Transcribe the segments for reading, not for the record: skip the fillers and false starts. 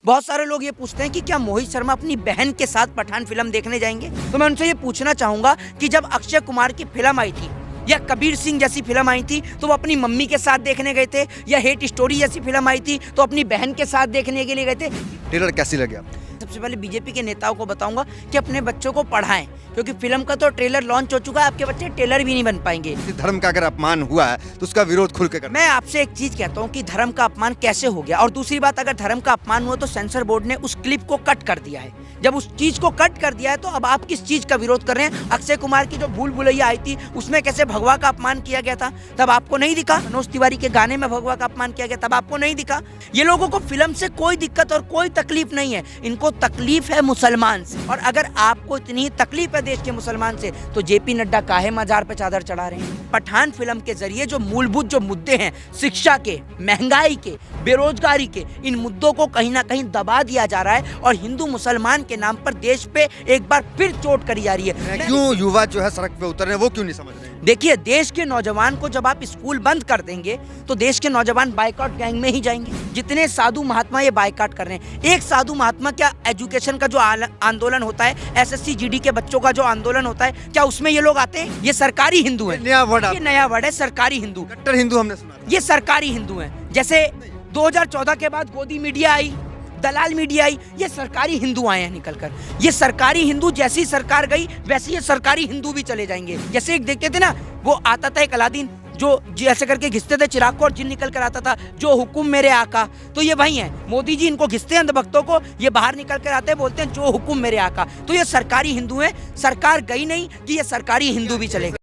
बहुत सारे लोग ये पूछते हैं कि क्या मोहित शर्मा अपनी बहन के साथ पठान फिल्म देखने जाएंगे। तो मैं उनसे ये पूछना चाहूंगा कि जब अक्षय कुमार की फिल्म आई थी या कबीर सिंह जैसी फिल्म आई थी तो वो अपनी मम्मी के साथ देखने गए थे, या हेट स्टोरी जैसी फिल्म आई थी तो अपनी बहन के साथ देखने के लिए गए थे। ट्रेलर कैसी लगी आपको? सबसे पहले बीजेपी के नेताओं को बताऊंगा कि अपने बच्चों को पढ़ाएं, क्योंकि फिल्म का तो ट्रेलर लॉन्च हो चुका है, आपके बच्चे ट्रेलर भी नहीं बन पाएंगे। किसी धर्म का अगर अपमान हुआ है तो उसका विरोध खुल के करना। मैं आपसे एक चीज कहता हूँ कि धर्म का अपमान कैसे हो गया, और दूसरी बात, अगर धर्म का अपमान हुआ तो सेंसर बोर्ड ने उस क्लिप को कट कर दिया है। जब उस चीज को कट कर दिया है तो अब आप किस चीज का विरोध कर रहे हैं? अक्षय कुमार की जो भूल भुलैया आई थी उसमें कैसे भगवा का अपमान किया गया था, तब आपको नहीं दिखा? मनोज तिवारी के गाने में भगवा का अपमान किया गया, तब आपको नहीं दिखा? ये लोगों को फिल्म से कोई दिक्कत और कोई तकलीफ नहीं है, इनको तकलीफ है मुसलमान से। और अगर आपको इतनी तकलीफ है देश के मुसलमान से तो जेपी नड्डा काहे मजार पे चादर चढ़ा रहे हैं? पठान फिल्म के जरिए जो मूलभूत जो मुद्दे हैं, शिक्षा के, महंगाई के, बेरोजगारी के, इन मुद्दों को कहीं ना कहीं दबा दिया जा रहा है और हिंदू मुसलमान के नाम पर देश पे एक बार फिर चोट करी जा रही है। क्यों युवा जो है सड़क पे उतर रहे हैं वो क्यों नहीं समझ रहे? देखिए, देश के नौजवान को जब आप स्कूल बंद कर देंगे तो देश के नौजवान बाइकआउट गैंग में ही जाएंगे। जितने साधु महात्मा ये बाइकआउट कर रहे हैं, एक साधु महात्मा क्या एजुकेशन का जो आंदोलन होता है, एसएससी जीडी के बच्चों का जो आंदोलन होता है, क्या उसमें ये लोग आते हैं? ये सरकारी हिंदू है। ये नया वर्ड है, सरकारी हिंदू। कट्टर हिंदू हमने सुना। ये सरकारी हिंदू है। जैसे 2014 के बाद गोदी मीडिया आई, दलाल मीडिया आई, ये सरकारी हिंदू आए हैं निकलकर। ये सरकारी हिंदू, जैसी सरकार गई वैसे ये सरकारी हिंदू भी चले जाएंगे। जैसे एक देखते थे ना, वो आता था एक अलादीन जो ऐसे करके घिसते थे चिराग को और जिन निकल कर आता था, जो हुकुम मेरे आका। तो ये वही है, मोदी जी इनको घिसते हैं अंधभक्तों को, ये बाहर निकल कर आते हैं, बोलते हैं जो हुकुम मेरे आका। तो ये सरकारी हिंदू है। सरकार गई नहीं कि ये सरकारी हिंदू भी चलेगा।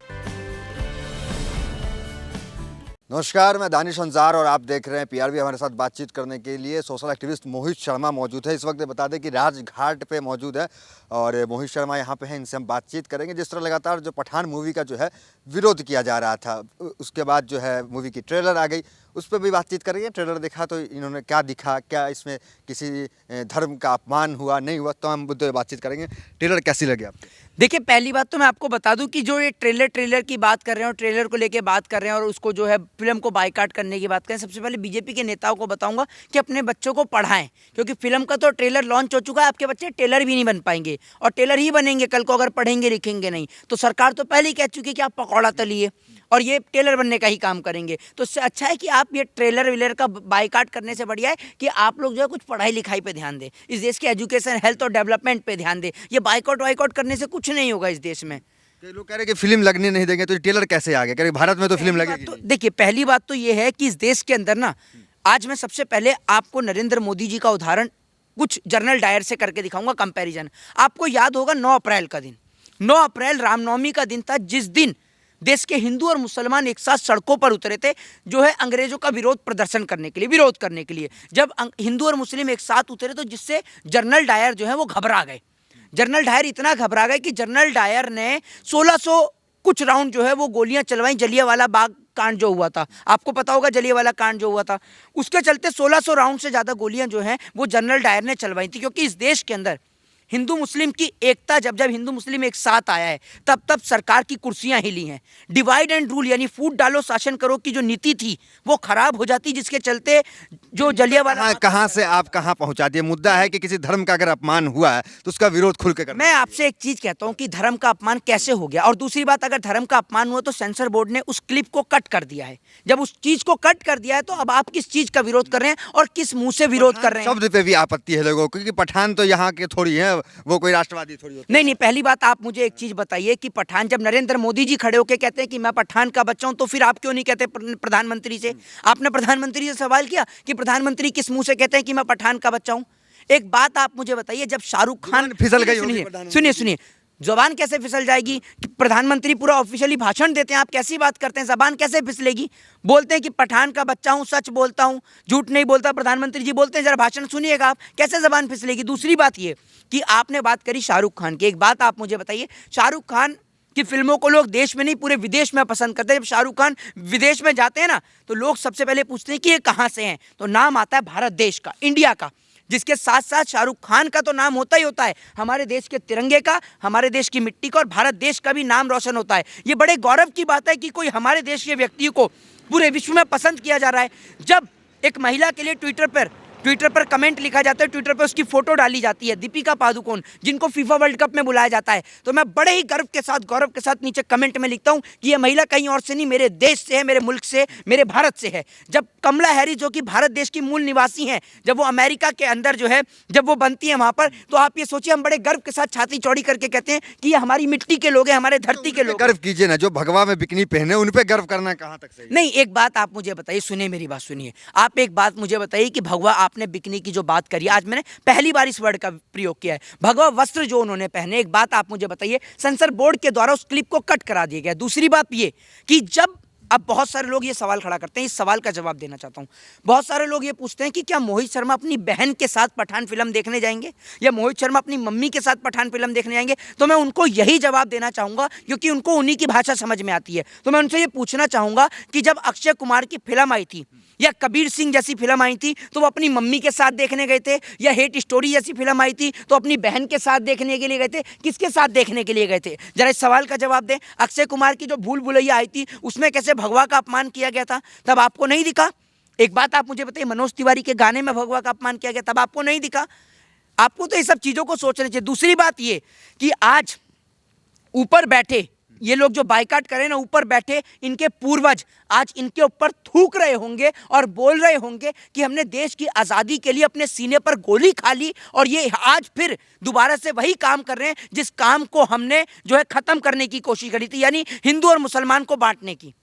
नमस्कार, मैं दानिश अंजार और आप देख रहे हैं पीआरबी। हमारे साथ बातचीत करने के लिए सोशल एक्टिविस्ट मोहित शर्मा मौजूद है। इस वक्त बता दें कि राजघाट पे मौजूद है और मोहित शर्मा यहाँ पे हैं, इनसे हम बातचीत करेंगे। जिस तरह लगातार जो पठान मूवी का जो है विरोध किया जा रहा था, उसके बाद जो है मूवी की ट्रेलर आ गई, उस पर भी बातचीत करेंगे। ट्रेलर देखा तो इन्होंने क्या दिखा, क्या इसमें किसी धर्म का अपमान हुआ नहीं हुआ, तमाम मुद्दों पर बातचीत करेंगे। ट्रेलर कैसी लगी आपको? देखिए, पहली बात तो मैं आपको बता दूं कि जो ये ट्रेलर की बात कर रहे हैं और ट्रेलर को लेके बात कर रहे हैं और उसको जो है फिल्म को बायकॉट करने की बात करें, सबसे पहले बीजेपी के नेताओं को बताऊंगा कि अपने बच्चों को पढ़ाएं, क्योंकि फिल्म का तो ट्रेलर लॉन्च हो चुका है, आपके बच्चे ट्रेलर भी नहीं बन पाएंगे और ट्रेलर ही बनेंगे कल को अगर पढ़ेंगे लिखेंगे नहीं तो। सरकार तो पहले ही कह चुकी है कि आप पकौड़ा तलिए और ये ट्रेलर बनने का ही काम करेंगे। तो इससे अच्छा है कि आप ये ट्रेलर विलर का बायकॉट करने से बढ़िया है कि आप लोग जो है कुछ पढ़ाई लिखाई पे ध्यान दें, इस देश के एजुकेशन, हेल्थ और डेवलपमेंट पे ध्यान दें। ये बायकॉट वाइकॉट करने से कुछ नहीं होगा इस देश में। कई लोग कह रहे हैं कि फिल्म लगने नहीं देंगे, तो ट्रेलर कैसे आ गया? कह रहे भारत में तो फिल्म लगेगी। तो देखिए, पहली बात तो ये है कि इस देश के अंदर ना, आज मैं सबसे पहले आपको नरेंद्र मोदी जी का उदाहरण कुछ जनरल डायर से करके दिखाऊंगा कंपैरिजन। आपको याद होगा 9 अप्रैल का दिन, 9 अप्रैल रामनवमी का दिन था, जिस दिन देश के हिंदू और मुसलमान एक साथ सड़कों पर उतरे थे जो है अंग्रेजों का विरोध प्रदर्शन करने के लिए, विरोध करने के लिए। जब हिंदू और मुस्लिम एक साथ उतरे तो जिससे जनरल डायर जो है वो घबरा गए। जनरल डायर इतना घबरा गए कि जनरल डायर ने 1600 कुछ राउंड जो है वो गोलियां चलवाई। जलियांवाला बाग कांड जो हुआ था, आपको पता होगा जलियांवाला कांड जो हुआ था, उसके चलते 1600 राउंड से ज़्यादा गोलियां जो हैं वो जनरल डायर ने चलवाई थी। क्योंकि इस देश के अंदर हिंदू मुस्लिम की एकता, जब हिंदू मुस्लिम एक साथ आया है तब सरकार की कुर्सियां हिली हैं। डिवाइड एंड रूल यानी फूट डालो शासन करो की जो नीति थी वो खराब हो जाती, जिसके चलते जो जलियांवाला। कहाँ से आप कहाँ पहुँचा दिए? मुद्दा है कि किसी धर्म का अगर अपमान हुआ है तो उसका विरोध खुल के करना। मैं आपसे एक चीज कहता हूं कि धर्म का अपमान कैसे हो गया, और दूसरी बात, अगर धर्म का अपमान हुआ तो सेंसर बोर्ड ने उस क्लिप को कट कर दिया है। जब उस चीज को कट कर दिया है तो अब आप किस चीज का विरोध कर रहे हैं और किस मुंह से विरोध कर रहे हैं? शब्द पे भी आपत्ति है लोगों को, क्योंकि पठान तो यहाँ के थोड़ी है, वो कोई राष्ट्रवादी थोड़ी होती है। नहीं, पहली बात आप मुझे एक चीज बताइए कि पठान, जब नरेंद्र मोदी जी खड़े होकर कहते हैं कि मैं पठान का बच्चा हूं, तो फिर आप क्यों नहीं कहते प्रधानमंत्री से? आपने प्रधानमंत्री से सवाल किया कि प्रधानमंत्री किस मुंह से कहते हैं कि मैं पठान का बच्चा हूं? एक बात आप मुझे बताइए, जब शाहरुख खान फिसल गई, सुनिए, जबान कैसे फिसल जाएगी कि प्रधानमंत्री पूरा ऑफिशियली भाषण देते हैं, आप कैसी बात करते हैं, जबान कैसे फिसलेगी? बोलते हैं कि पठान का बच्चा हूं, सच बोलता हूं, झूठ नहीं बोलता, प्रधानमंत्री जी बोलते हैं। जरा भाषण सुनिएगा आप, कैसे जबान फिसलेगी? दूसरी बात ये कि आपने बात करी शाहरुख खान की, एक बात आप मुझे बताइए, शाहरुख खान की फिल्मों को लोग देश में नहीं पूरे विदेश में पसंद करते हैं। जब शाहरुख खान विदेश में जाते हैं ना तो लोग सबसे पहले पूछते हैं कि ये कहाँ से हैं, तो नाम आता है भारत देश का, इंडिया का, जिसके साथ साथ शाहरुख खान का तो नाम होता ही होता है, हमारे देश के तिरंगे का, हमारे देश की मिट्टी का और भारत देश का भी नाम रोशन होता है। ये बड़े गौरव की बात है कि कोई हमारे देश के व्यक्ति को पूरे विश्व में पसंद किया जा रहा है। जब एक महिला के लिए ट्विटर पर ट्विटर पर कमेंट लिखा जाता है, ट्विटर पर उसकी फोटो डाली जाती है, दीपिका पादुकोण जिनको फीफा वर्ल्ड कप में बुलाया जाता है, तो मैं बड़े ही गर्व के साथ, गौरव के साथ नीचे कमेंट में लिखता हूं कि यह महिला कहीं और से नहीं, मेरे देश से है, मेरे मुल्क से, मेरे भारत से है। जब कमला हैरिस जो कि भारत देश की मूल निवासी हैं, जब वो अमेरिका के अंदर जो है जब वो बनती है वहां पर, तो आप ये सोचिए हम बड़े गर्व के साथ छाती चौड़ी करके कहते हैं कि ये हमारी मिट्टी के लोग हैं, हमारे धरती के लोग। गर्व कीजिए ना, जो भगवा में बिकनी पहने उन पे गर्व करना कहाँ तक सही है? नहीं, एक बात आप मुझे बताइए, सुनिए मेरी बात सुनिए, आप एक बात मुझे बताइए कि भगवा, आपने बिकनी की जो बात करी, आज मैंने पहली बार इस वर्ड का प्रयोग किया है, भगवा वस्त्र जो उन्होंने पहने, एक बात आप मुझे बताइए, सेंसर बोर्ड के द्वारा उस क्लिप को कट करा दिया गया। दूसरी बात ये कि जब अब बहुत सारे लोग ये सवाल खड़ा करते हैं, इस सवाल का जवाब देना चाहता हूं। बहुत सारे लोग ये पूछते हैं कि क्या मोहित शर्मा अपनी बहन के साथ पठान फिल्म देखने जाएंगे, या मोहित शर्मा अपनी मम्मी के साथ पठान फिल्म देखने जाएंगे? तो मैं उनको यही जवाब देना चाहूंगा, क्योंकि उनको उन्हीं की भाषा समझ में आती है। तो मैं उनसे ये पूछना चाहूंगा कि जब अक्षय कुमार की फिल्म आई थी या कबीर सिंह जैसी फिल्म आई थी तो वो अपनी मम्मी के साथ देखने गए थे, या हेट स्टोरी जैसी फिल्म आई थी तो अपनी बहन के साथ देखने के लिए गए थे, किसके साथ देखने के लिए गए थे? जरा इस सवाल का जवाब दें। अक्षय कुमार की जो भूल भुलैया आई थी उसमें कैसे भगवा का अपमान किया गया था, तब आपको नहीं दिखा? एक बात आप मुझे बताइए, मनोज तिवारी के गाने में भगवा का अपमान किया गया, तब आपको नहीं दिखा? आपको तो ये सब चीजों को सोचना चाहिए। दूसरी बात ये कि आज ऊपर बैठे ये लोग जो बाइकाट करें ना, ऊपर बैठे इनके पूर्वज आज इनके ऊपर थूक रहे होंगे और बोल रहे होंगे कि हमने देश की आज़ादी के लिए अपने सीने पर गोली खा ली, और ये आज फिर दोबारा से वही काम कर रहे हैं जिस काम को हमने जो है ख़त्म करने की कोशिश करी थी, यानी हिंदू और मुसलमान को बांटने की।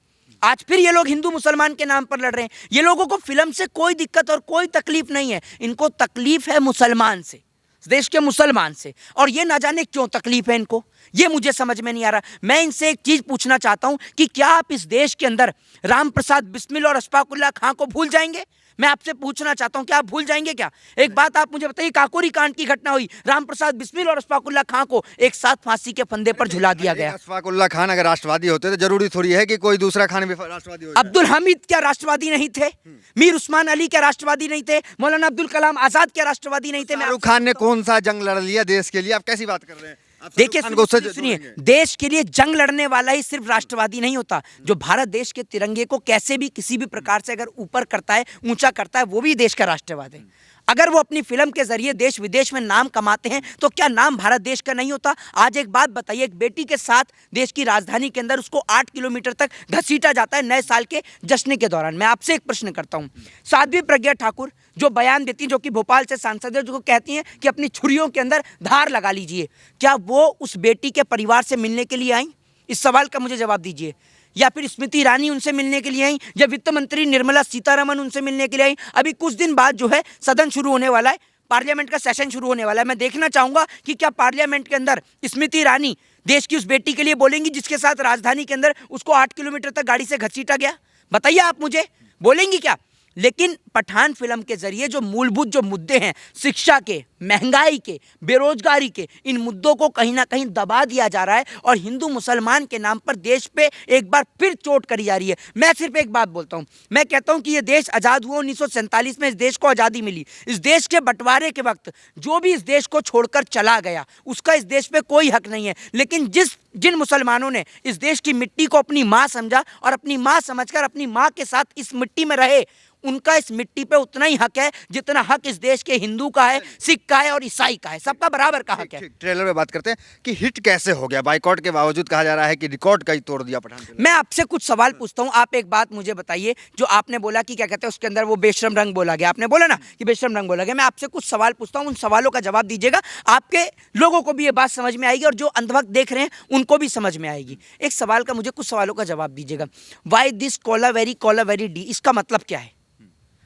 आज फिर ये लोग हिंदू मुसलमान के नाम पर लड़ रहे हैं। ये लोगों को फिल्म से कोई दिक्कत और कोई तकलीफ नहीं है, इनको तकलीफ है मुसलमान से, देश के मुसलमान से, और ये ना जाने क्यों तकलीफ है इनको, ये मुझे समझ में नहीं आ रहा। मैं इनसे एक चीज पूछना चाहता हूं कि क्या आप इस देश के अंदर राम प्रसाद बिस्मिल और अशफाकुल्ला खां को भूल जाएंगे? मैं आपसे पूछना चाहता हूं, क्या आप भूल जाएंगे क्या? एक बात आप मुझे बताइए, काकोरी कांड की घटना हुई, राम प्रसाद बिस्मिल और अशफाकुल्ला खां को एक साथ फांसी के फंदे पर झुला दिया गया। अशफाकुल्ला खान अगर राष्ट्रवादी होते तो जरूरी थोड़ी है कि कोई दूसरा खान भी राष्ट्रवादी हो जाए। अब्दुल हामिद क्या राष्ट्रवादी नहीं थे? मीर उस्मान अली क्या राष्ट्रवादी नहीं थे? मौलाना अब्दुल कलाम आजाद क्या राष्ट्रवादी नहीं थे? शाहरुख खान ने कौन सा जंग लड़ लिया देश के लिए? आप कैसी बात कर रहे हैं? देखिए सुनिए, देश के लिए जंग लड़ने वाला ही सिर्फ राष्ट्रवादी नहीं होता, जो भारत देश के तिरंगे को कैसे भी किसी भी प्रकार से अगर ऊपर करता है, ऊंचा करता है, वो भी देश का राष्ट्रवाद है। अगर वो अपनी फिल्म के जरिए देश विदेश में नाम कमाते हैं तो क्या नाम भारत देश का नहीं होता? आज एक बात बताइए, एक बेटी के साथ देश की राजधानी के अंदर उसको 8 किलोमीटर तक घसीटा जाता है नए साल के जश्न के दौरान। मैं आपसे एक प्रश्न करता हूं, साध्वी प्रज्ञा ठाकुर जो बयान देती, जो कि भोपाल से सांसद है, जो कहती हैं कि अपनी छुरियों के अंदर धार लगा लीजिए, क्या वो उस बेटी के परिवार से मिलने के लिए आई? इस सवाल का मुझे जवाब दीजिए। या फिर स्मृति ईरानी उनसे मिलने के लिए आई, या वित्त मंत्री निर्मला सीतारमण उनसे मिलने के लिए आई? अभी कुछ दिन बाद जो है सदन शुरू होने वाला है, पार्लियामेंट का सेशन शुरू होने वाला है। मैं देखना चाहूंगा कि क्या पार्लियामेंट के अंदर स्मृति ईरानी देश की उस बेटी के लिए बोलेंगी जिसके साथ राजधानी के अंदर उसको 8 किलोमीटर तक गाड़ी से घसीटा गया? बताइए आप मुझे, बोलेंगी क्या? लेकिन पठान फिल्म के जरिए जो मूलभूत जो मुद्दे हैं, शिक्षा के, महंगाई के, बेरोजगारी के, इन मुद्दों को कहीं ना कहीं दबा दिया जा रहा है और हिंदू मुसलमान के नाम पर देश पे एक बार फिर चोट करी जा रही है। मैं सिर्फ एक बात बोलता हूं, मैं कहता हूं कि ये देश आज़ाद हुआ 1947 में, इस देश को आज़ादी मिली। इस देश के बंटवारे के वक्त जो भी इस देश को छोड़कर चला गया उसका इस देश पे कोई हक नहीं है। लेकिन जिन मुसलमानों ने इस देश की मिट्टी को अपनी माँ समझा और अपनी माँ समझकर अपनी माँ के साथ इस मिट्टी में रहे, उनका इस मिट्टी पे उतना ही हक है जितना हक इस देश के हिंदू का है, सिख का है और ईसाई का है। सबका बराबर का हक है। ट्रेलर में बात करते हैं कि हिट कैसे हो गया? बाइकआउट के बावजूद कहा जा रहा है कि रिकॉर्ड का ही तोड़ दिया पठान फिल्म। मैं आपसे कुछ सवाल पूछता हूं, आप एक बात मुझे बताइए, जो आपने बोला कि क्या कहते हैं उसके अंदर वो बेशरम रंग बोला गया, आपने बोला ना कि बेशरम रंग बोला गया। मैं आपसे कुछ सवाल पूछता हूं, उन सवालों का जवाब दीजिएगा, आपके लोगों को भी ये बात समझ में आएगी और जो अंधभक्त देख रहे हैं उनको भी समझ में आएगी। एक सवाल का, मुझे कुछ सवालों का जवाब दीजिएगा। वाई दिस कोलावेरी डी, इसका मतलब क्या है?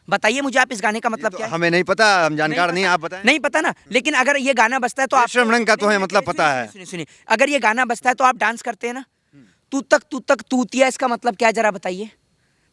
बताइए मुझे आप, इस गाने का मतलब क्या है? हमें नहीं पता, हम जानकार नहीं, आप बताएं। नहीं पता ना, लेकिन अगर ये गाना बजता है तो आप, बेशरम रंग का तो है मतलब पता है। सुनिए, अगर ये गाना बजता है तो आप डांस करते हैं ना? तू तक तूतिया, इसका मतलब क्या है जरा बताइए?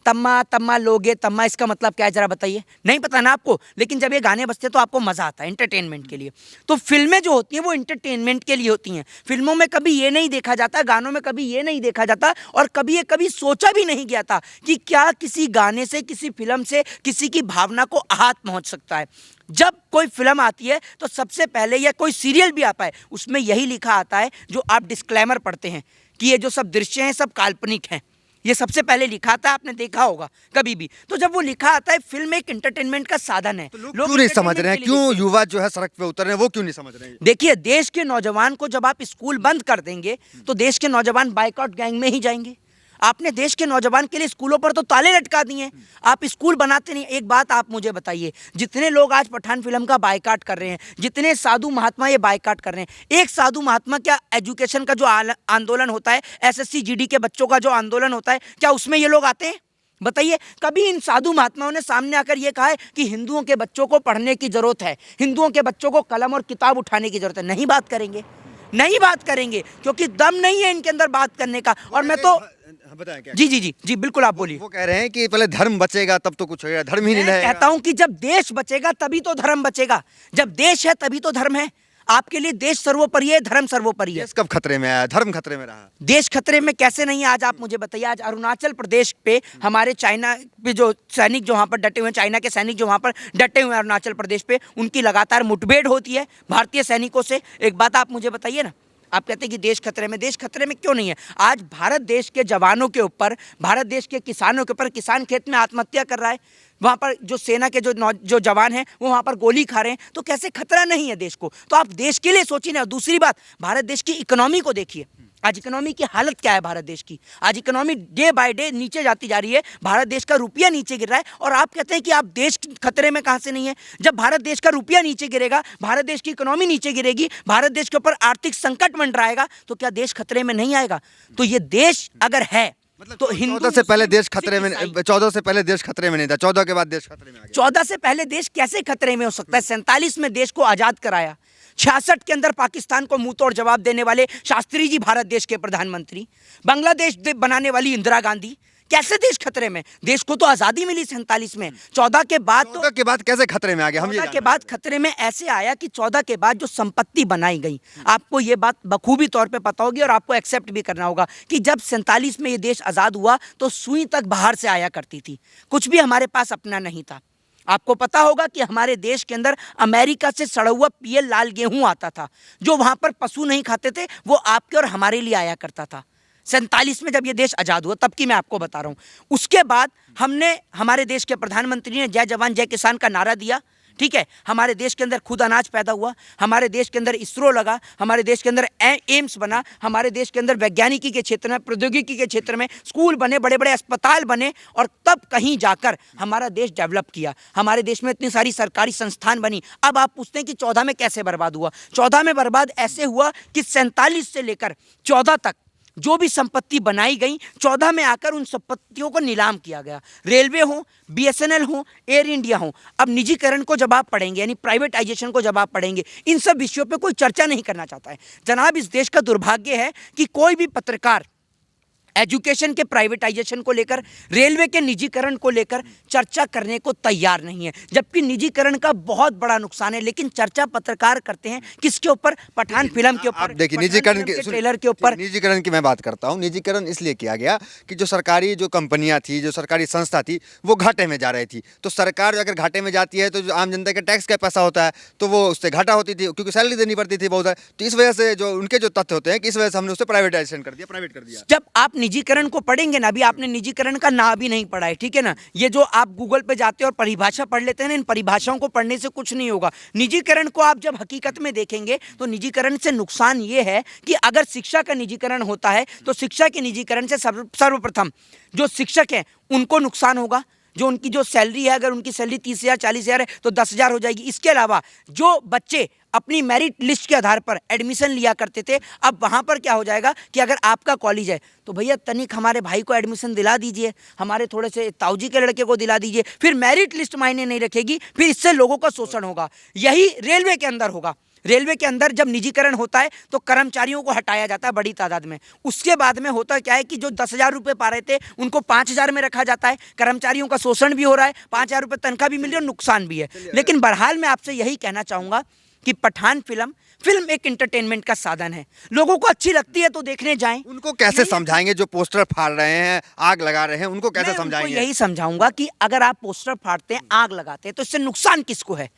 तम्मा तम्मा लोगे तम्मा, इसका मतलब क्या है जरा बताइए? नहीं पता ना आपको, लेकिन जब ये गाने बजते हैं तो आपको मजा आता है एंटरटेनमेंट के लिए। तो फिल्में जो होती हैं वो एंटरटेनमेंट के लिए होती हैं। फिल्मों में कभी ये नहीं देखा जाता, गानों में कभी ये नहीं देखा जाता, और कभी सोचा भी नहीं गया था कि क्या किसी गाने से, किसी फिल्म से किसी की भावना को आहत पहुंच सकता है। जब कोई फिल्म आती है तो सबसे पहले, या कोई सीरियल भी आता है, उसमें यही लिखा आता है जो आप डिस्क्लेमर पढ़ते हैं कि ये जो सब दृश्य हैं सब काल्पनिक हैं, ये सबसे पहले लिखा आता है, आपने देखा होगा कभी भी। तो जब वो लिखा आता है, फिल्म एक एंटरटेनमेंट का साधन है। तो लोग क्यों नहीं समझ रहे हैं, क्यों युवा जो है सड़क पे उतर रहे हैं, वो क्यों नहीं समझ रहे हैं? देखिए, देश के नौजवान को जब आप स्कूल बंद कर देंगे तो देश के नौजवान बाइकआउट गैंग में ही जाएंगे। आपने देश के नौजवान के लिए स्कूलों पर तो ताले लटका दिए हैं, आप स्कूल बनाते नहीं। एक बात आप मुझे बताइए, जितने लोग आज पठान फिल्म का बायकाट कर रहे हैं, जितने साधु महात्मा ये बायकाट कर रहे हैं, एक साधु महात्मा क्या एजुकेशन का जो आंदोलन होता है, एसएससी जीडी के बच्चों का जो आंदोलन होता है, क्या उसमें ये लोग आते हैं? बताइए, कभी इन साधु महात्माओं ने सामने आकर यह कहा है कि हिंदुओं के बच्चों को पढ़ने की जरूरत है, हिंदुओं के बच्चों को कलम और किताब उठाने की जरूरत है? नहीं बात करेंगे, नहीं बात करेंगे, क्योंकि दम नहीं है इनके अंदर बात करने का। और मैं तो बताएं क्या? जी जी जी जी बिल्कुल, आप बोलिए। वो कह रहे हैं कि पहले धर्म बचेगा तब तो कुछ होगा, धर्म ही नहीं मैं रहेगा। कहता हूं कि जब देश बचेगा तभी तो धर्म बचेगा, जब देश है तभी तो धर्म है। आपके लिए देश सर्वोपरि है, धर्म सर्वोपरि है। देश कब खतरे में आया, धर्म खतरे में रहा? देश खतरे में कैसे नहीं है, आज आप मुझे बताइए। आज अरुणाचल प्रदेश पे हमारे चाइना पे जो सैनिक जो वहां पर डटे हुए हैं, चाइना के सैनिक जो वहां पर डटे हुए हैं अरुणाचल प्रदेश पे, उनकी लगातार मुठभेड़ होती है भारतीय सैनिकों से। एक बात आप मुझे बताइए ना, आप कहते हैं कि देश खतरे में, देश खतरे में क्यों नहीं है? आज भारत देश के जवानों के ऊपर, भारत देश के किसानों के ऊपर, किसान खेत में आत्महत्या कर रहा है, वहाँ पर जो सेना के जो जवान हैं वो वहाँ पर गोली खा रहे हैं, तो कैसे खतरा नहीं है देश को? तो आप देश के लिए सोचिए ना। दूसरी बात, भारत देश की इकोनॉमी को देखिए, आज इकोनॉमी की हालत क्या है भारत देश की? आज इकोनॉमी डे बाय डे नीचे जाती जा रही है, भारत देश का रुपया नीचे गिर रहा है, और आप कहते हैं कि आप देश खतरे में कहाँ से नहीं है? जब भारत देश का रुपया नीचे गिरेगा, भारत देश की इकोनॉमी नीचे गिरेगी, भारत देश के ऊपर आर्थिक संकट मंडराएगा, तो क्या देश खतरे में नहीं आएगा? तो ये देश अगर है तो हिंदू 14 से पहले देश खतरे में, 14 से पहले देश खतरे में नहीं था, 14 के बाद देश खतरे में आ गया। 14 से पहले देश कैसे खतरे में हो सकता है? 47 में देश को आजाद कराया, 66 के अंदर पाकिस्तान को मुंह तोड़ जवाब देने वाले शास्त्री जी भारत देश के प्रधानमंत्री, बांग्लादेश बनाने वाली इंदिरा गांधी, कैसे देश खतरे में? देश को तो आजादी मिली 47 में, 14 के बाद तो 14 के बाद कैसे खतरे में आ गया? हम 14 के बाद खतरे में ऐसे आया कि 14 के बाद जो संपत्ति बनाई गई, आपको ये बात बखूबी तौर पे पता होगी और आपको एक्सेप्ट भी करना होगा कि जब 47 में ये देश आजाद हुआ तो सुई तक बाहर से आया करती थी, कुछ भी हमारे पास अपना नहीं था। आपको पता होगा कि हमारे देश के अंदर अमेरिका से सड़ा हुआ पीएल लाल गेहूं आता था, जो वहां पर पशु नहीं खाते थे, वो आपके और हमारे लिए आया करता था। 47 में जब ये देश आज़ाद हुआ, तब की मैं आपको बता रहा हूँ। उसके बाद हमारे देश के प्रधानमंत्री ने जय जवान जय किसान का नारा दिया, ठीक है? हमारे देश के अंदर खुद अनाज पैदा हुआ, हमारे देश के अंदर इसरो लगा, हमारे देश के अंदर एम्स बना, हमारे देश के अंदर वैज्ञानिकी के क्षेत्र में, प्रौद्योगिकी के क्षेत्र में स्कूल बने, बड़े बड़े अस्पताल बने, और तब कहीं जाकर हमारा देश डेवलप किया। हमारे देश में इतनी सारी सरकारी संस्थान बनी। अब आप पूछते हैं कि 14 में कैसे बर्बाद हुआ? 14 में बर्बाद ऐसे हुआ कि 47 से लेकर 14 तक जो भी संपत्ति बनाई गई, 14 में आकर उन संपत्तियों को नीलाम किया गया। रेलवे हो, बीएसएनएल हो, एयर इंडिया हो। अब निजीकरण को जब आप पढ़ेंगे, यानी प्राइवेटाइजेशन को जब आप पढ़ेंगे, इन सब विषयों पे कोई चर्चा नहीं करना चाहता है। जनाब, इस देश का दुर्भाग्य है कि कोई भी पत्रकार एजुकेशन के प्राइवेटाइजेशन को लेकर, रेलवे के निजीकरण को लेकर चर्चा करने को तैयार नहीं है, जबकि निजीकरण का बहुत बड़ा नुकसान है। लेकिन चर्चा पत्रकार करते हैं किसके ऊपर? पठान फिल्म के ऊपर। देखिए, निजीकरण के ट्रेलर के ऊपर। निजीकरण की मैं बात करता हूँ। निजीकरण इसलिए किया गया कि जो सरकारी जो कंपनियां थी, जो सरकारी संस्था थी, वो घाटे में जा रही थी। तो सरकार अगर घाटे में जाती है तो जो आम जनता के टैक्स का पैसा होता है, तो वो उससे घाटा होती थी, क्योंकि सैलरी देनी पड़ती थी बहुत। तो इस वजह से जो उनके जो तथ्य होते हैं कि इस वजह से हमने उसे प्राइवेटाइजेशन कर दिया, प्राइवेट कर दिया। जब आप निजीकरण को पढ़ेंगे ना, अभी आपने निजीकरण का नाम भी नहीं पढ़ा है, ठीक है ना? ये जो आप गूगल पे जाते हैं और परिभाषा पढ़ लेते हैं ना, इन परिभाषाओं को पढ़ने से कुछ नहीं होगा। निजीकरण को आप जब हकीकत में देखेंगे तो निजीकरण से नुकसान ये है कि अगर शिक्षा का निजीकरण होता है तो शिक्षा के निजीकरण से सर्वप्रथम जो शिक्षक हैं उनको नुकसान होगा। जो उनकी जो सैलरी है, अगर उनकी सैलरी 30,000 40,000 है तो 10,000 हो जाएगी। इसके अलावा जो बच्चे अपनी मेरिट लिस्ट के आधार पर एडमिशन लिया करते थे, अब वहाँ पर क्या हो जाएगा कि अगर आपका कॉलेज है तो भैया तनिक हमारे भाई को एडमिशन दिला दीजिए, हमारे थोड़े से ताऊजी के लड़के को दिला दीजिए, फिर मेरिट लिस्ट मायने नहीं रखेगी, फिर इससे लोगों का शोषण होगा। यही रेलवे के अंदर होगा। रेलवे के अंदर जब निजीकरण होता है तो कर्मचारियों को हटाया जाता है बड़ी तादाद में। उसके बाद में होता क्या है कि जो 10,000 रुपये पा रहे थे उनको 5,000 में रखा जाता है। कर्मचारियों का शोषण भी हो रहा है, 5,000 रुपये तनख्वाह भी मिल रही है और नुकसान भी है। लेकिन बहरहाल मैं आपसे यही कहना चाहूँगा कि पठान फिल्म एक एंटरटेनमेंट का साधन है। लोगों को अच्छी लगती है तो देखने जाएं। उनको कैसे समझाएंगे जो पोस्टर फाड़ रहे हैं, आग लगा रहे हैं, उनको कैसे समझाएंगे? यही समझाऊंगा कि अगर आप पोस्टर फाड़ते हैं, आग लगाते हैं, तो इससे नुकसान किसको है?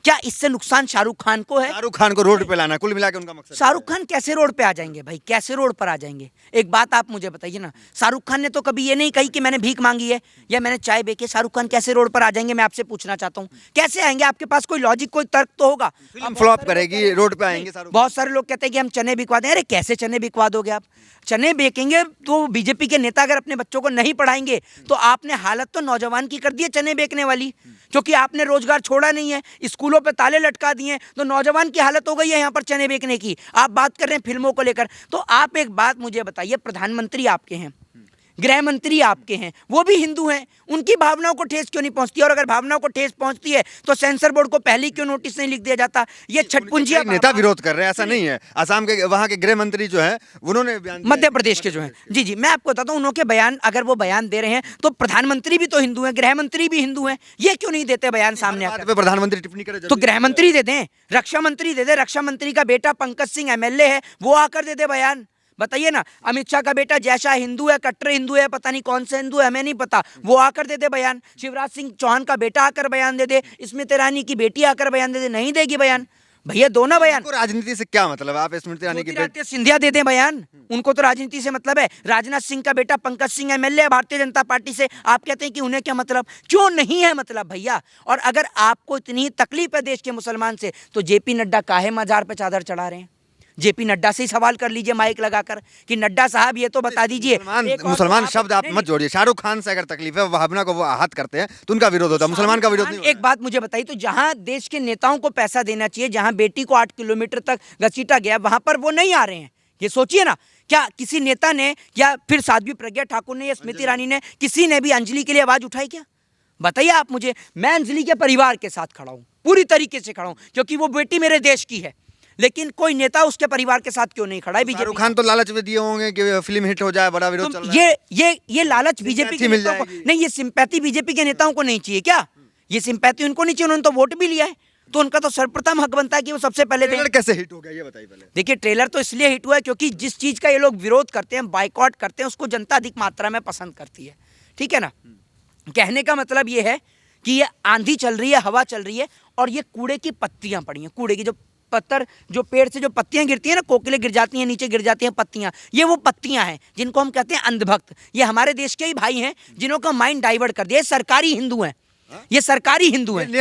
क्या इससे नुकसान शाहरुख खान को है? शाहरुख खान को रोड पे लाना, कुल मिला के उनका मकसद। शाहरुख खान कैसे रोड पे आ जाएंगे भाई, कैसे रोड पर आ जाएंगे? एक बात आप मुझे बताइए ना, शाहरुख खान ने तो कभी ये नहीं कही कि मैंने भीख मांगी है या मैंने चाय बेची। शाहरुख खान कैसे रोड पर आ जाएंगे, मैं आपसे पूछना चाहता हूँ, कैसे आएंगे? आपके पास कोई लॉजिक, कोई तर्क तो होगा। फिल्म फ्लॉप करेगी, रोड पे आएंगे शाहरुख। बहुत सारे लोग कहते हैं कि हम चने बिकवा दें। अरे कैसे चने बिकवा दोगे आप? चने बेचेंगे तो बीजेपी के नेता अगर अपने बच्चों को नहीं पढ़ाएंगे तो आपने हालत तो नौजवान की कर दी है चने बेचने वाली, क्योंकि आपने रोजगार छोड़ा नहीं है, स्कूलों पे ताले लटका दिए, तो नौजवान की हालत हो गई है यहाँ पर चने बेचने की। आप बात कर रहे हैं फिल्मों को लेकर, तो आप एक बात मुझे बताइए, प्रधानमंत्री आपके हैं, गृह मंत्री आपके हैं, वो भी हिंदू हैं, उनकी भावनाओं को ठेस क्यों नहीं पहुंचती? और अगर भावनाओं को ठेस पहुंचती है तो सेंसर बोर्ड को पहले क्यों नोटिस नहीं लिख दिया जाता? ये छटपुंजिया नेता विरोध कर रहे हैं, ऐसा नहीं है। असम के वहां के गृह मंत्री जो है उन्होंने बयान दिया, मध्य प्रदेश के जो हैं, जी जी, मैं आपको बताता हूँ, उनके बयान, अगर वो बयान दे रहे हैं तो प्रधानमंत्री भी तो हिंदू हैं, गृह मंत्री भी हिंदू हैं, ये क्यों नहीं देते बयान सामने आकर? पे प्रधानमंत्री टिप्पणी करे तो गृह मंत्री दे दें, रक्षा मंत्री दे दें, रक्षा मंत्री का बेटा पंकज सिंह एमएलए है, वो आकर दे दे बयान। बताइए ना, अमित शाह का बेटा जैसा हिंदू है, कट्टर हिंदू है, पता नहीं कौन सा हिंदू है, हमें नहीं पता, वो आकर दे दे बयान। शिवराज सिंह चौहान का बेटा आकर बयान दे दे, स्मृति ईरानी की बेटी आकर बयान दे दे, नहीं देगी बयान। भैया दो ना बयान। राजनीति से क्या मतलब? आप स्मृति ईरानी की बेटी सिंधिया दे दें बयान, उनको तो राजनीति से मतलब है। राजनाथ सिंह का बेटा पंकज सिंह एमएलए है भारतीय जनता पार्टी से, आप कहते हैं कि उन्हें क्या मतलब? क्यों नहीं है मतलब भैया? और अगर आपको इतनी तकलीफ है देश के मुसलमान से, तो जेपी नड्डा काहे मजार पे चादर चढ़ा रहे हैं? जेपी नड्डा से ही सवाल कर लीजिए माइक लगाकर कि नड्डा साहब ये तो बता दीजिए। मुसलमान शब्द आप मत जोड़िए। शाहरुख खान से अगर तकलीफ है, भावना को वो आहत करते हैं तो उनका विरोध होता है, मुसलमान का विरोध नहीं होता। एक बात मुझे बताइए, तो जहां देश के नेताओं को पैसा देना चाहिए, जहां बेटी को 8 किलोमीटर तक घसीटा गया, वहां पर वो नहीं आ रहे हैं। ये सोचिए ना, क्या किसी नेता ने या फिर साध्वी प्रज्ञा ठाकुर ने या स्मृति ईरानी ने, किसी ने भी अंजलि के लिए आवाज उठाई क्या? बताइए आप मुझे। मैं अंजलि के परिवार के साथ खड़ा हूं, पूरी तरीके से खड़ा हूं, क्योंकि वो बेटी मेरे देश की है, लेकिन कोई नेता उसके परिवार के साथ क्यों नहीं खड़ा है? शाहरुख खान तो लालच में दिए होंगे कि फिल्म हिट हो जाए, बड़ा विरोध चल रहा है। ये लालच बीजेपी के नेताओं को नहीं, ये सिंपैथी बीजेपी के नेताओं को नहीं चाहिए क्या? ये सिंपैथी उनको नहीं चाहिए, उन्होंने तो वोट भी लिया है, तो उनका तो सर्वप्रथम हक बनता है कि वो सबसे पहले दें। कैसे हिट हो गया ये बताइए पहले। देखिए, ट्रेलर तो इसलिए हिट हुआ है क्योंकि जिस चीज का ये लोग विरोध करते हैं, बाइकआउट करते हैं, उसको जनता अधिक मात्रा में पसंद करती है। ठीक है ना? कहने का मतलब ये है कि ये आंधी चल रही है, हवा चल रही है, और ये कूड़े की पत्तियां पड़ी हैं, कूड़े की जो पत्थर, जो पेड़ से जो पत्तियां गिरती हैं ना, कोकिले गिर जाती हैं, नीचे गिर जाती हैं पत्तियां, ये वो पत्तियां हैं जिनको हम कहते हैं अंधभक्त। ये हमारे देश के ही भाई हैं जिन्हों का माइंड डाइवर्ट कर दिया। सरकारी हिंदू हैं, ये सरकारी हिंदू हैं, ये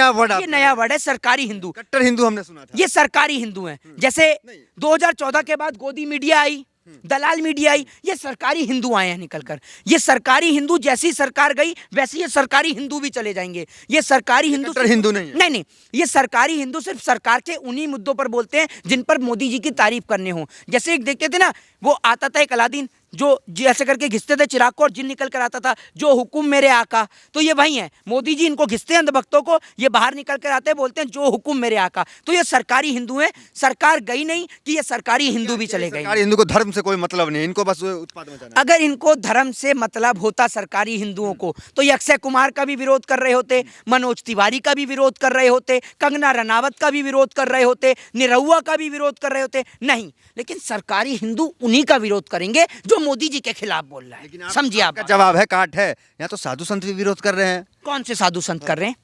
नया वर्ड है, सरकारी हिंदू। कट्टर हिंदू हमने सुना था, ये सरकारी हिंदू हैं। जैसे 2014 के बाद गोदी मीडिया आई, दलाल मीडिया आई, ये सरकारी हिंदू आए हैं निकलकर। ये सरकारी हिंदू, जैसी सरकार गई वैसे ये सरकारी हिंदू भी चले जाएंगे। ये सरकारी हिंदू हिंदू नहीं है। नहीं, ये सरकारी हिंदू सिर्फ सरकार के उन्हीं मुद्दों पर बोलते हैं जिन पर मोदी जी की तारीफ करने हो। जैसे एक देखते थे ना, वो आता था एक अलादीन, जो ऐसे करके घिसते थे चिराग को और जिन निकल कर आता था, जो हुकुम मेरे आका, तो ये वही है। मोदी जी इनको घिसते हैं अंधभक्तों को, ये बाहर निकल कर आते हैं, बोलते हैं जो हुकुम मेरे आका। तो ये सरकारी हिंदू हैं। सरकार गई नहीं कि ये सरकारी हिंदू भी चले गए। सरकारी हिंदू को धर्म से कोई मतलब नहीं, इनको बस उत्पाद मचाना। अगर इनको धर्म से मतलब होता सरकारी हिंदुओं को, तो ये अक्षय कुमार का भी विरोध कर रहे होते, मनोज तिवारी का भी विरोध कर रहे होते, कंगना रनावत का भी विरोध कर रहे होते, निरहुआ का भी विरोध कर रहे होते। नहीं, लेकिन सरकारी हिंदू उन्हीं का विरोध करेंगे जो मोदी जी के खिलाफ बोल रहा है। समझिए आप। जवाब है काट है, यहाँ तो साधु संत भी विरोध कर रहे हैं। कौन से साधु संत कर रहे हैं?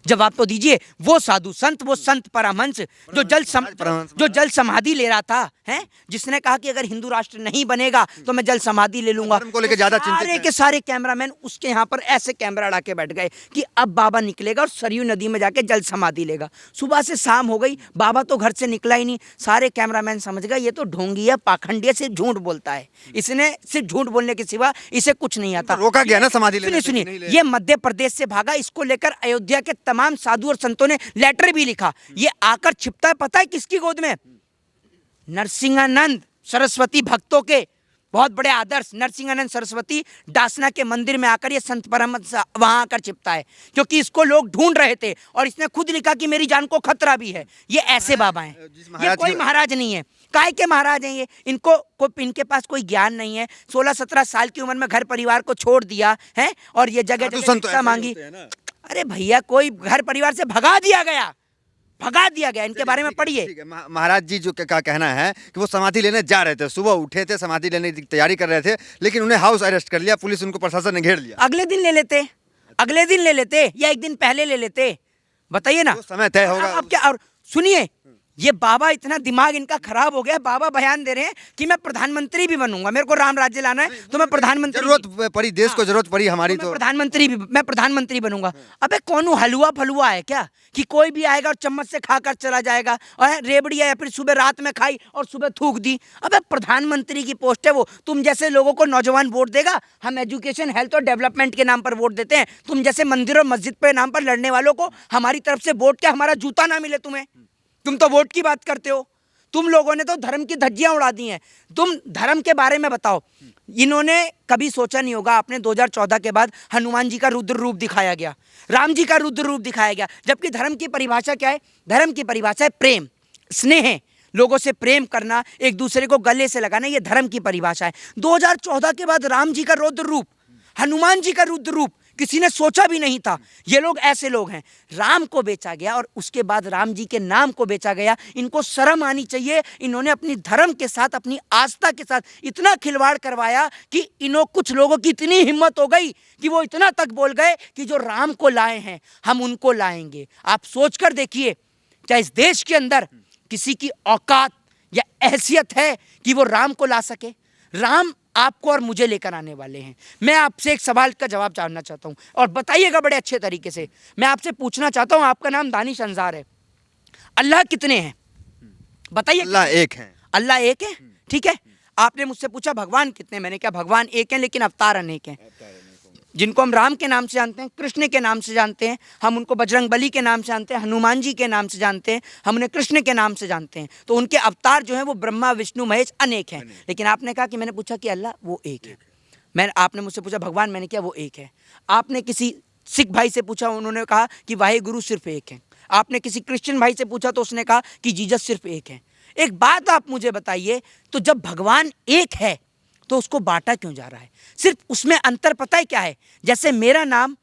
जवाब तो दीजिए। वो साधु संत, वो संत परमहंस जो जल समाधि ले रहा था, हैं, जिसने कहा कि अगर हिंदू राष्ट्र नहीं बनेगा तो मैं जल समाधि ले लूंगा। को लेकर ज्यादा चिंतित सारे के सारे कैमरामैन उसके यहाँ पर ऐसे कैमरा अड़ा के बैठ गए कि अब बाबा निकलेगा और सरयू नदी में जाके जल समाधि लेगा। सुबह से शाम हो गई, बाबा तो घर से निकला ही नहीं। सारे कैमरामैन समझ गए ये तो ढोंगी है, पाखंडी है, सिर्फ झूठ बोलता है, इसने सिर्फ झूठ बोलने के सिवा इसे कुछ नहीं आता। रोका गया ना समाधि लेने से। सुनिए, ये मध्य प्रदेश से भागा, इसको लेकर अयोध्या के तमाम साधु और संतों ने लेटर भी लिखा। ये आकर छिपता है पता है किसकी गोद में? नरसिंहानंद सरस्वती भक्तों के बहुत बड़े आदर्श नरसिंहानंद सरस्वती डासना के मंदिर में आकर ये संत परमहंस वहां आकर छिपता है, क्योंकि इसको लोग ढूंढ रहे थे और इसने खुद लिखा कि मेरी जान को खतरा भी है। ये ऐसे बाबा हैं, ये कोई महाराज नहीं है। काय के महाराज हैं ये? इनके पास कोई ज्ञान नहीं है। 16-17 साल की उम्र में घर परिवार को छोड़ दिया है और ये जगह जगह मांगी। अरे भैया, कोई घर परिवार से भगा दिया गया। इनके बारे में पढ़िए। महाराज जी जो का कहना है कि वो समाधि लेने जा रहे थे, सुबह उठे थे, समाधि लेने की तैयारी कर रहे थे, लेकिन उन्हें हाउस अरेस्ट कर लिया पुलिस, उनको प्रशासन ने घेर लिया। अगले दिन ले लेते या एक दिन पहले ले लेते। बताइए ना। वो समय तय होगा। अब क्या, और सुनिए, ये बाबा इतना दिमाग इनका खराब हो गया, बाबा बयान दे रहे हैं कि मैं प्रधानमंत्री भी बनूंगा, मेरे को राम राज्य लाना है तो मैं प्रधानमंत्री जरूरत पड़ी, देश को जरूरत पड़ी हमारी, मैं तो प्रधानमंत्री भी, मैं प्रधानमंत्री बनूंगा। अबे कौन हलवा फलुआ है क्या कि कोई भी आएगा और चम्मच से खाकर चला जाएगा, और रेबड़ी है या फिर सुबह रात में खाई और सुबह थूक दी। अबे प्रधानमंत्री की पोस्ट है वो। तुम जैसे लोगों को नौजवान वोट देगा? हम एजुकेशन, हेल्थ और डेवलपमेंट के नाम पर वोट देते हैं। तुम जैसे मंदिर और मस्जिद पे नाम पर लड़ने वालों को हमारी तरफ से वोट क्या, हमारा जूता ना मिले तुम्हें? तुम तो वोट की बात करते हो। तुम लोगों ने तो धर्म की धज्जियां उड़ा दी हैं। तुम धर्म के बारे में बताओ, इन्होंने कभी सोचा नहीं होगा, आपने 2014 के बाद हनुमान जी का रुद्र रूप दिखाया गया, राम जी का रुद्र रूप दिखाया गया, जबकि धर्म की परिभाषा क्या है? धर्म की परिभाषा है प्रेम, स्नेह, लोगों से प्रेम करना, एक दूसरे को गले से लगाना, ये धर्म की परिभाषा है। 2014 के बाद राम जी का रुद्र रूप, हनुमान जी का रुद्र रूप किसी ने सोचा भी नहीं था। ये लोग ऐसे लोग हैं। राम को बेचा गया और उसके बाद राम जी के नाम को बेचा गया। इनको शर्म आनी चाहिए। इन्होंने अपनी धर्म के साथ, अपनी आस्था के साथ इतना खिलवाड़ करवाया कि इन्हों कुछ लोगों की इतनी हिम्मत हो गई कि वो इतना तक बोल गए कि जो राम को लाए हैं हम उनको लाएंगे। आप सोचकर देखिए, क्या इस देश के अंदर किसी की औकात या हैसियत है कि वो राम को ला सके? राम आपको और मुझे लेकर आने वाले हैं। मैं आपसे एक सवाल का जवाब जानना चाहता हूं और बताइएगा बड़े अच्छे तरीके से। मैं आपसे पूछना चाहता हूं, आपका नाम दानिश अंजार है, अल्लाह कितने हैं बताइए? अल्लाह एक है। अल्लाह एक है, ठीक है। आपने मुझसे पूछा भगवान कितने, मैंने कहा भगवान एक हैं लेकिन अवतार अनेक हैं। जिनको हम राम के नाम से जानते हैं, कृष्ण के नाम से जानते हैं, हम उनको बजरंग बली के नाम से जानते हैं, हनुमान जी के नाम से जानते हैं, हम उन्हें कृष्ण के नाम से जानते हैं। तो उनके अवतार जो हैं वो ब्रह्मा विष्णु महेश अनेक हैं। लेकिन आपने कहा कि मैंने पूछा कि अल्लाह वो एक है। आपने मुझसे पूछा भगवान, मैंने किया वो एक है। आपने किसी सिख भाई से पूछा, उन्होंने कहा कि वाहे गुरु सिर्फ एक है। आपने किसी क्रिश्चियन भाई से पूछा तो उसने कहा कि जीसस सिर्फ एक है। एक बात आप मुझे बताइए, तो जब भगवान एक है तो उसको बांटा क्यों जा रहा है? सिर्फ उसमें अंतर पता है क्या है? जैसे मेरा नाम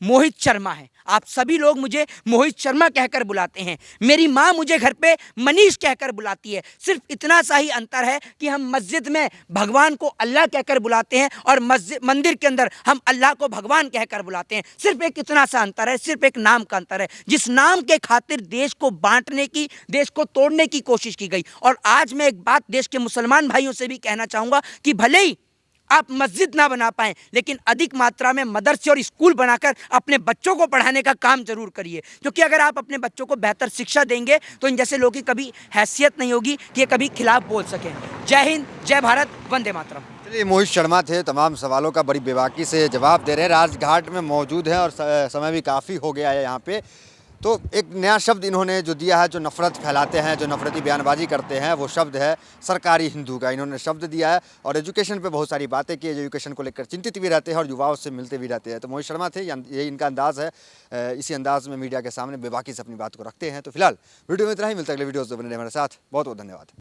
मोहित शर्मा है, आप सभी लोग मुझे मोहित शर्मा कहकर बुलाते हैं, मेरी माँ मुझे घर पे मनीष कहकर बुलाती है। सिर्फ इतना सा ही अंतर है कि हम मस्जिद में भगवान को अल्लाह कहकर बुलाते हैं और मंदिर के अंदर हम अल्लाह को भगवान कहकर बुलाते हैं। सिर्फ एक इतना सा अंतर है, सिर्फ एक नाम का अंतर है, जिस नाम के खातिर देश को बांटने की, देश को तोड़ने की कोशिश की गई। और आज मैं एक बात देश के मुसलमान भाइयों से भी कहना चाहूँगा कि भले ही आप मस्जिद ना बना पाएं, लेकिन अधिक मात्रा में मदरसे और स्कूल बनाकर अपने बच्चों को पढ़ाने का काम जरूर करिए। क्योंकि अगर आप अपने बच्चों को बेहतर शिक्षा देंगे तो इन जैसे लोगों की कभी हैसियत नहीं होगी कि ये कभी खिलाफ बोल सकें। जय हिंद, जय भारत, वंदे मातरम। चलिए, मोहित शर्मा थे, तमाम सवालों का बड़ी बेबाकी से जवाब दे रहे हैं, राजघाट में मौजूद हैं और समय भी काफ़ी हो गया है यहाँ पे। तो एक नया शब्द इन्होंने जो दिया है, जो नफ़रत फैलाते हैं, जो नफरती बयानबाजी करते हैं, वो शब्द है सरकारी हिंदू का। इन्होंने शब्द दिया है और एजुकेशन पे बहुत सारी बातें की, एजुकेशन को लेकर चिंतित भी रहते हैं और युवाओं से मिलते भी रहते हैं। तो मोहित शर्मा थे, ये इनका अंदाज़ है। इसी अंदाज़ में मीडिया के सामने बेबाकी से अपनी बात को रखते हैं। तो फिलहाल वीडियो में इतना ही, मिलता है अगले वीडियोज़ में। बने रहिए हमारे साथ। बहुत बहुत धन्यवाद।